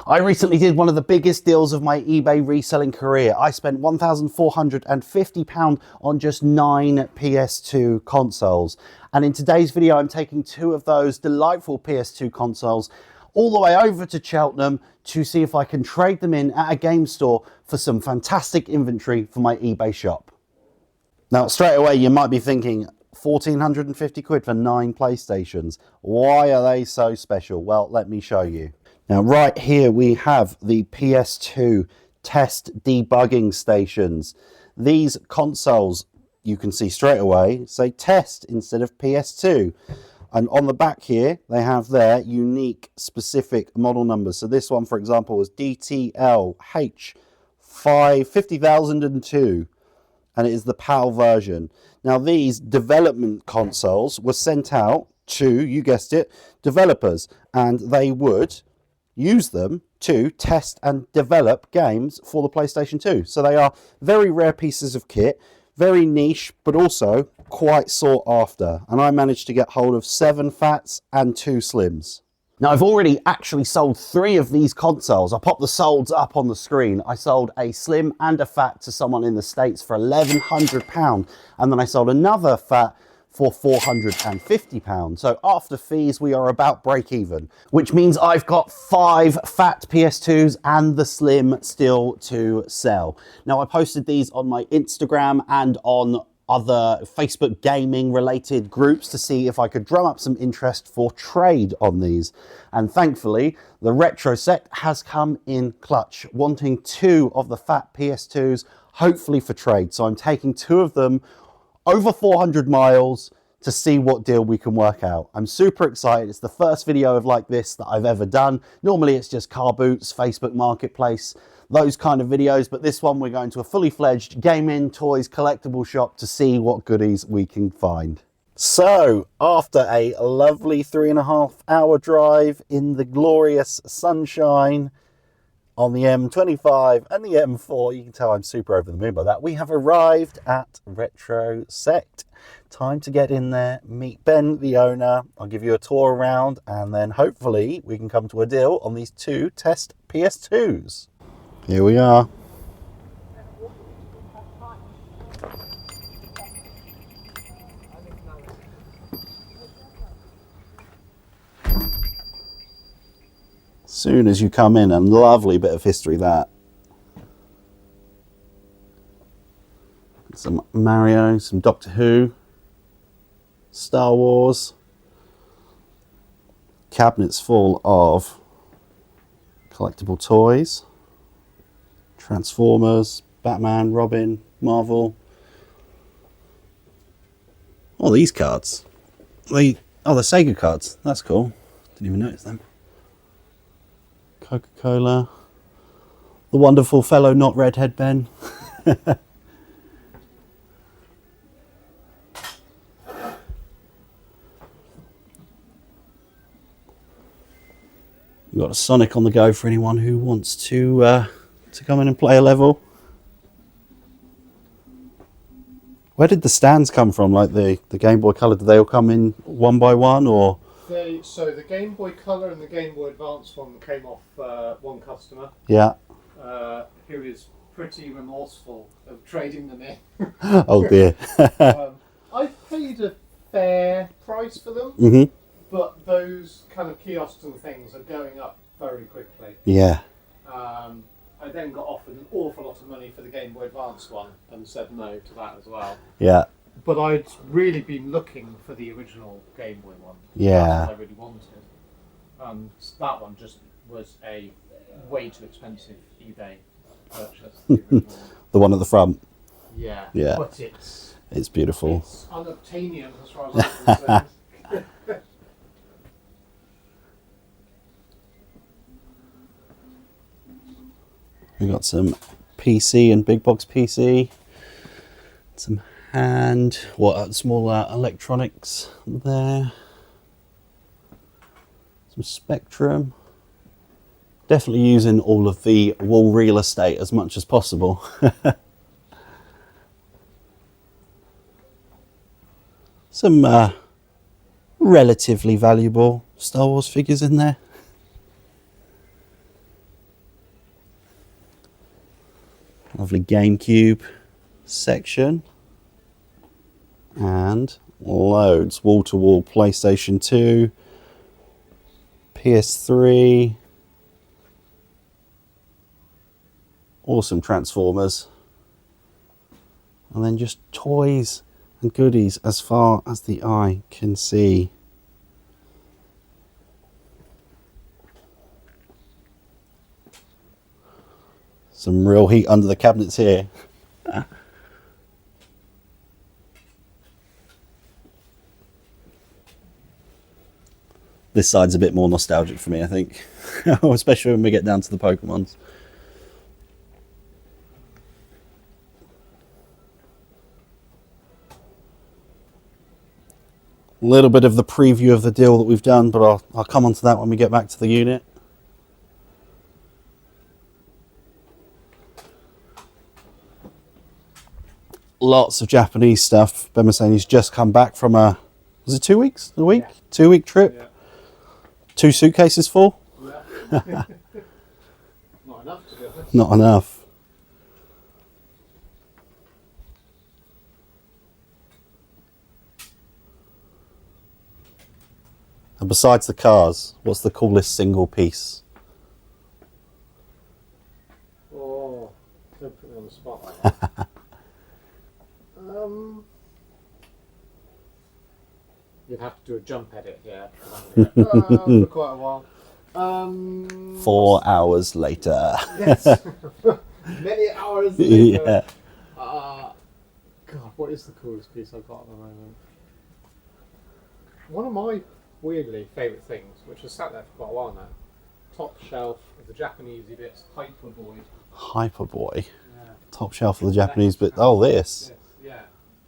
I recently did one of the biggest deals of my eBay reselling career. I spent £1,450 on just 9 PS2 consoles. And in today's video, I'm taking 2 of those delightful PS2 consoles all the way over to Cheltenham to see if I can trade them in at a game store for some fantastic inventory for my eBay shop. Now, straight away, you might be thinking, 1,450 quid for 9 PlayStations. Why are they so special? Well, let me show you. Now, right here we have the PS2 test debugging stations. These consoles, you can see straight away, say test instead of PS2. And on the back here, they have their unique specific model numbers. So this one, for example, was DTLH50002, and it is the PAL version. Now, these development consoles were sent out to, you guessed it, developers, and they would use them to test and develop games for the PlayStation 2. So they are very rare pieces of kit, very niche, but also quite sought after. And I managed to get hold of 7 fats and 2 slims. Now, I've already actually sold 3 of these consoles. I'll pop the solds up on the screen. I sold a slim and a fat to someone in the States for £1,100. And then I sold another fat for £450. So after fees, we are about break even, which means I've got 5 fat PS2s and the slim still to sell. Now, I posted these on my Instagram and on other Facebook gaming related groups to see if I could drum up some interest for trade on these. And thankfully, the retro sect has come in clutch, wanting 2 of the fat PS2s, hopefully for trade. So I'm taking 2 of them over 400 miles to see what deal we can work out. I'm super excited. It's the first video of like this that I've ever done. Normally it's just car boots, Facebook Marketplace, those kind of videos, but this one we're going to a fully fledged gaming, toys, collectible shop to see what goodies we can find. So after a lovely 3.5-hour drive in the glorious sunshine on the M25 and the M4, you can tell I'm super over the moon by that, we have arrived at Retro Sect. Time to get in there, meet Ben, the owner. I'll give you a tour around, and then hopefully we can come to a deal on these 2 test PS2s. Here we are. Soon as you come in, a lovely bit of history that. Some Mario, some Doctor Who, Star Wars. Cabinets full of collectible toys. Transformers, Batman, Robin, Marvel. Oh, these cards. They're Sega cards. That's cool. Didn't even notice them. Coca-Cola. The wonderful fellow not redhead Ben. We've got a Sonic on the go for anyone who wants to come in and play a level. Where did the stands come from? Like the Game Boy Color, did they all come in one by one, or? So the Game Boy Color and the Game Boy Advance one came off one customer. Yeah. Who is pretty remorseful of trading them in. Oh dear. I paid a fair price for them, but those kind of kiosks and things are going up very quickly. Yeah. I then got offered an awful lot of money for the Game Boy Advance one and said no to that as well. Yeah. But I'd really been looking for the original Game Boy one. Yeah. That's what I really wanted. That one just was a way too expensive eBay purchase. The one at the front. Yeah. Yeah. But it's beautiful. It's unobtainium as far as I'm concerned. We got some PC and big box PC. Some small electronics there. Some Spectrum. Definitely using all of the wall real estate as much as possible. Some relatively valuable Star Wars figures in there. Lovely GameCube section. And loads. Wall-to-wall PlayStation 2. PS3. Awesome Transformers. And then just toys and goodies as far as the eye can see. Some real heat under the cabinets here. This side's a bit more nostalgic for me, I think. Especially when we get down to the Pokemons. A little bit of the preview of the deal that we've done, but I'll come on to that when we get back to the unit. Lots of Japanese stuff. Ben was saying he's just come back from was it 2 weeks? A week? Yeah. 2 week trip? Yeah. 2 suitcases full? Yeah. Not enough, to be honest. Not enough. And besides the cars, what's the coolest single piece? Oh, don't put me on the spot like that. You'd have to do a jump edit here for quite a while. 4 hours later. Yes. Many hours later. Yeah. God, what is the coolest piece I've got at the moment? One of my weirdly favourite things, which has sat there for quite a while now, top shelf of the Japanese bits, Hyperboy. Hyperboy. Yeah. Top shelf of the Japanese bit. Oh, this. Yeah.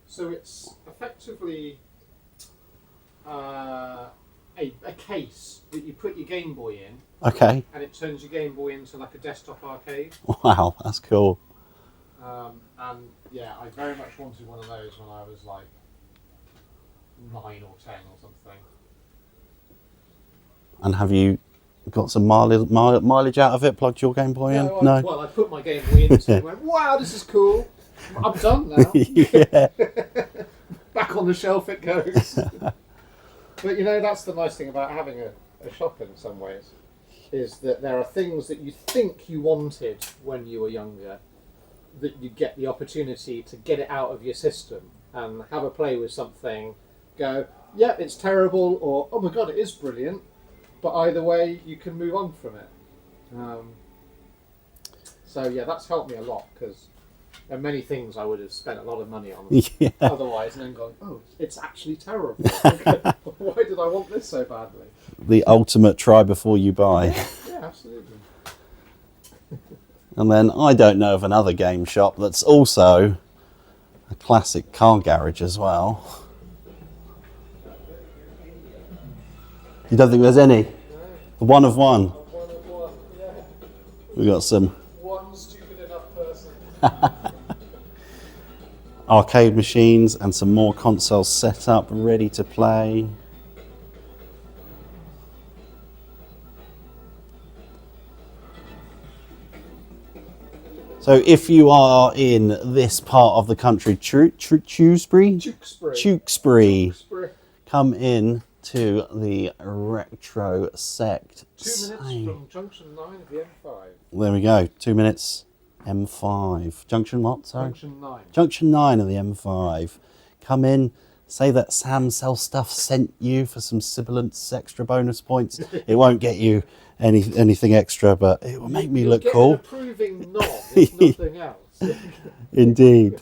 So it's effectively a case that you put your Game Boy in, Okay. and it turns your Game Boy into like a desktop arcade. Wow, that's cool. And yeah, I very much wanted one of those when I was like 9 or 10 or something. And have you got some mileage out of it? Plugged your Game Boy in? No. Well, I put my Game Boy into it and went, wow, this is cool. I'm done now. Yeah. Back on the shelf it goes. But you know, that's the nice thing about having a shop in some ways, is that there are things that you think you wanted when you were younger, that you get the opportunity to get it out of your system and have a play with something, go, yeah, it's terrible, or oh my god, it is brilliant, but either way, you can move on from it. So yeah, that's helped me a lot, because there are many things I would have spent a lot of money on Yeah. otherwise, and then gone, oh, it's actually terrible. Why did I want this so badly? The ultimate try before you buy. Yeah, absolutely. And then I don't know of another game shop that's also a classic car garage as well. You don't think there's any? The one of one. One of one, yeah. We've got some One stupid enough person. arcade machines and some more consoles set up, ready to play. So if you are in this part of the country, Tewkesbury, come in to the Retro Sect. 2 minutes from Junction 9 of the M5. There we go, 2 minutes, M5. Junction what, sorry? Junction 9. Junction 9 of the M5. Come in, say that Sam Sells Stuff sent you for some sibilance extra bonus points. It won't get you anything extra, but it will make me look cool. An approving nod, if nothing else. Indeed.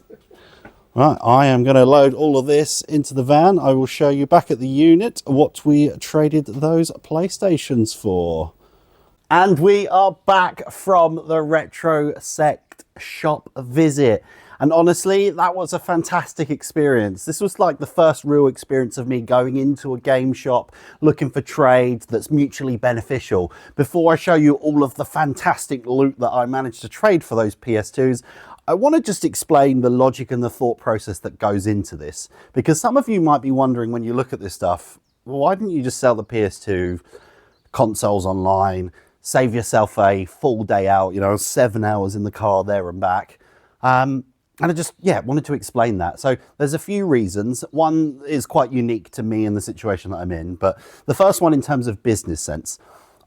Right, I am going to load all of this into the van. I will show you back at the unit what we traded those PlayStations for. And we are back from the Retro Sect shop visit. And honestly, that was a fantastic experience. This was like the first real experience of me going into a game shop, looking for trades that's mutually beneficial. Before I show you all of the fantastic loot that I managed to trade for those PS2s, I want to just explain the logic and the thought process that goes into this. Because some of you might be wondering when you look at this stuff, well, why didn't you just sell the PS2 consoles online, save yourself a full day out, 7 hours in the car there and back? And I just, yeah, wanted to explain that. So there's a few reasons. One is quite unique to me in the situation that I'm in. But the first one in terms of business sense,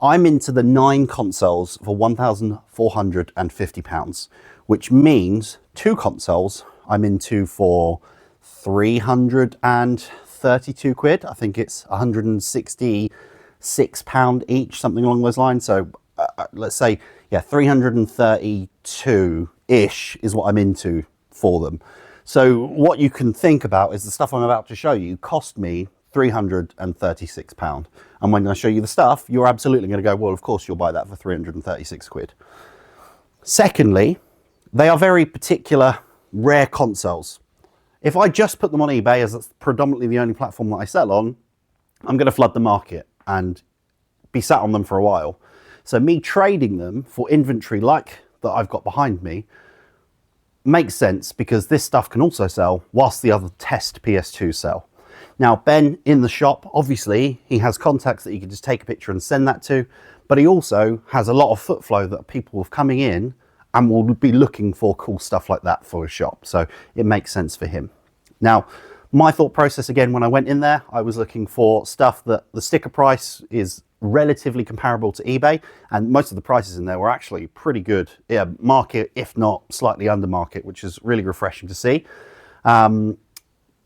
I'm into the 9 consoles for £1,450, which means 2 consoles I'm into for 332 quid. I think it's £166 each, something along those lines. So let's say, yeah, 332-ish is what I'm into for them. So what you can think about is the stuff I'm about to show you cost me £336. And when I show you the stuff, you're absolutely going to go, well, of course you'll buy that for 336 quid. Secondly, they are very particular, rare consoles. If I just put them on eBay, as that's predominantly the only platform that I sell on, I'm going to flood the market and be sat on them for a while. So me trading them for inventory like that I've got behind me makes sense, because this stuff can also sell whilst the other test PS2s sell. Now, Ben in the shop, obviously, he has contacts that you can just take a picture and send that to, but he also has a lot of foot flow that people have coming in and will be looking for cool stuff like that for his shop. So it makes sense for him. Now, my thought process, again, when I went in there, I was looking for stuff that the sticker price is relatively comparable to eBay, and most of the prices in there were actually pretty good, yeah, market, if not slightly under market, which is really refreshing to see.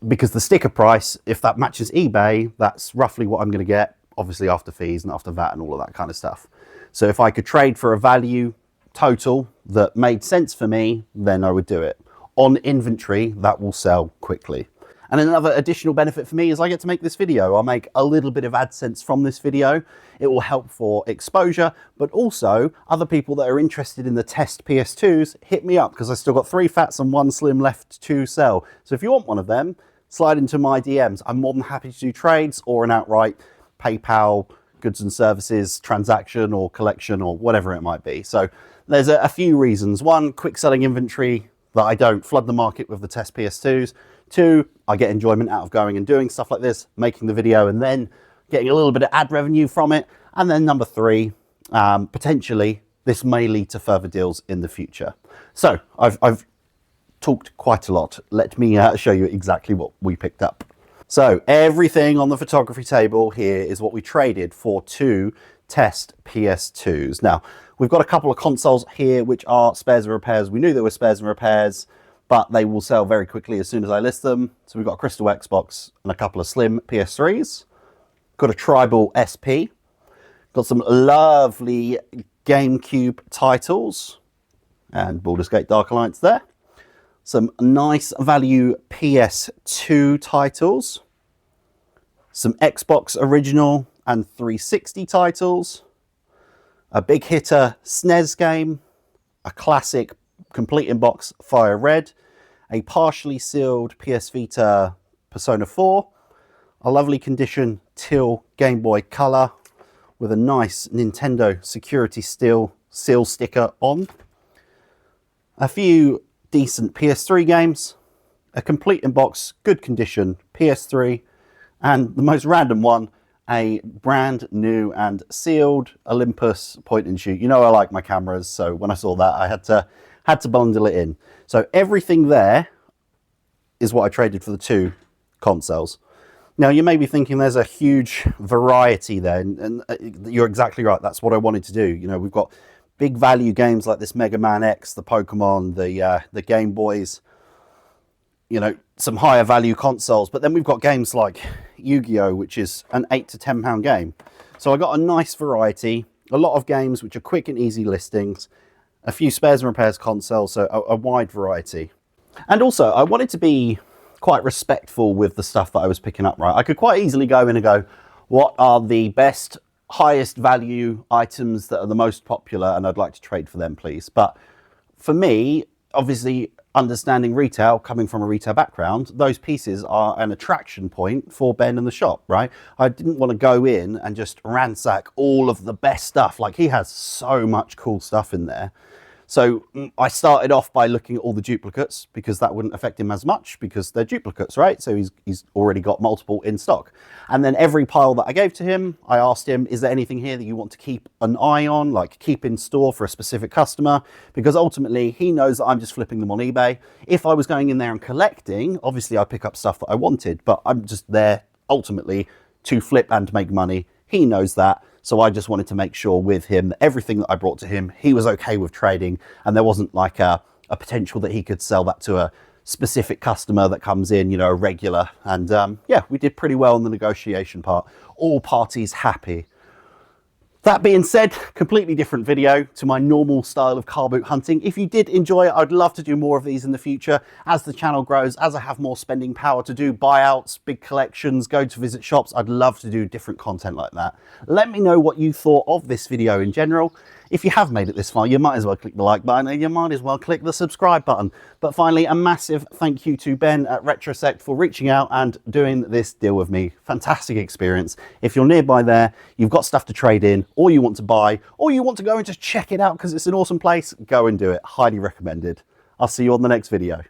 Because the sticker price, if that matches eBay, that's roughly what I'm going to get, obviously after fees and after VAT and all of that kind of stuff. So if I could trade for a value total that made sense for me, then I would do it. On inventory, that will sell quickly. And another additional benefit for me is I get to make this video. I'll make a little bit of AdSense from this video. It will help for exposure, but also other people that are interested in the test PS2s, hit me up, because I've still got 3 fats and 1 slim left to sell. So if you want one of them, slide into my DMs. I'm more than happy to do trades or an outright PayPal goods and services transaction or collection or whatever it might be. So there's a few reasons. 1, quick selling inventory, that I don't flood the market with the test PS2s. 2, I get enjoyment out of going and doing stuff like this, making the video and then getting a little bit of ad revenue from it. And then number 3, potentially this may lead to further deals in the future. So I've talked quite a lot. Let me show you exactly what we picked up. So everything on the photography table here is what we traded for 2 test PS2s. Now, we've got a couple of consoles here which are spares and repairs. We knew there were spares and repairs, but they will sell very quickly as soon as I list them. So we've got a Crystal Xbox and a couple of slim PS3s. Got a Tribal SP. Got some lovely GameCube titles. And Baldur's Gate Dark Alliance there. Some nice value PS2 titles. Some Xbox original and 360 titles. A big hitter SNES game. A classic complete in box Fire Red. A partially sealed PS Vita Persona 4. A lovely condition Teal Game Boy Color with a nice Nintendo security seal sticker on. A few decent PS3 games. A complete in box, good condition PS3. And the most random one, a brand new and sealed Olympus point and shoot. You know I like my cameras, so when I saw that I had to bundle it in. So everything there is what I traded for the 2 consoles. Now you may be thinking there's a huge variety there, and you're exactly right. That's what I wanted to do. You know, we've got big value games like this Mega Man X, the Pokemon, the Game Boys, you know, some higher value consoles. But then we've got games like Yu-Gi-Oh, which is an £8 to £10 game. So I got a nice variety, a lot of games which are quick and easy listings, a few spares and repairs consoles, so a wide variety. And also, I wanted to be quite respectful with the stuff that I was picking up, right? I could quite easily go in and go, what are the best, highest value items that are the most popular, and I'd like to trade for them, please. But for me, obviously, understanding retail, coming from a retail background, those pieces are an attraction point for Ben in the shop, right? I didn't want to go in and just ransack all of the best stuff. Like, he has so much cool stuff in there. So I started off by looking at all the duplicates because that wouldn't affect him as much because they're duplicates, right? So he's already got multiple in stock. And then every pile that I gave to him, I asked him, is there anything here that you want to keep an eye on, like keep in store for a specific customer? Because ultimately he knows that I'm just flipping them on eBay. If I was going in there and collecting, obviously I'd pick up stuff that I wanted, but I'm just there ultimately to flip and make money. He knows that. So I just wanted to make sure with him that everything that I brought to him, he was okay with trading, and there wasn't like a potential that he could sell that to a specific customer that comes in, you know, a regular. And yeah, we did pretty well in the negotiation part. All parties happy. That being said, completely different video to my normal style of car boot hunting. If you did enjoy it, I'd love to do more of these in the future as the channel grows, as I have more spending power to do buyouts, big collections, go to visit shops. I'd love to do different content like that. Let me know what you thought of this video in general. If you have made it this far, you might as well click the like button and you might as well click the subscribe button. But finally, a massive thank you to Ben at Retrosect for reaching out and doing this deal with me. Fantastic experience. If you're nearby there, you've got stuff to trade in, or you want to buy, or you want to go and just check it out because it's an awesome place, go and do it. Highly recommended. I'll see you on the next video.